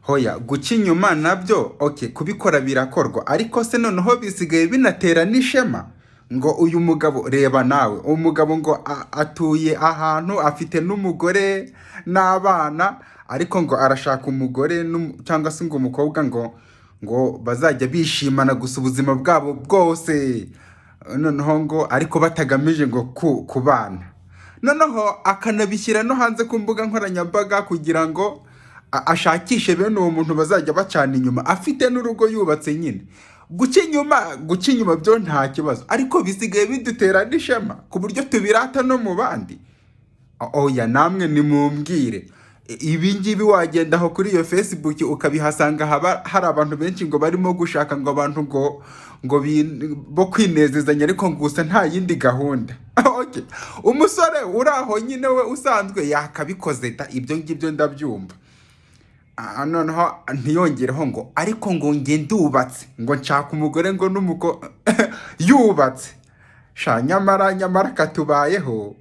hoya guca inyuma nabyo okay kubikora birakorwa ariko se noneho bisigaye binatera n'ishema ngo uyu mugabo reba nawe umugabo ngo atuye ahantu afite n'umugore n'abana ariko ngo arashaka umugore cyangwa se ngo umukobwa ngo bazajya bishimana gusa ubuzima bwabo bwose noneho ngo ariko batagamije ngo kubana noneho akanabishyira no hanze ku mbuga nkoranyambaga kugira ngo ashakishe bene uwo muntu bazajya bacana inyuma afite n'urugo yubatse nyine guca inyuma byo nta kibazo ariko bisigaye bidutera n'ishema ku buryo tubirata no mu bandi oya namwe nimumbwire ibi ngibi wagenda aho kuri iyo Facebook ukabihasanga hari abantu benshi ngo barimo gushaka ngo abantu ngo bo kwinezezanya ariko gusa nta yindi gahunda okay umusore uraho nyine we usanzwe yakabikoze ibyo ngibyo ndabyumva noneho ntiyongereho ngo ariko ngo nge ndubatse ngo nshaka umugore ngo yubatse sha nyamara katubayeho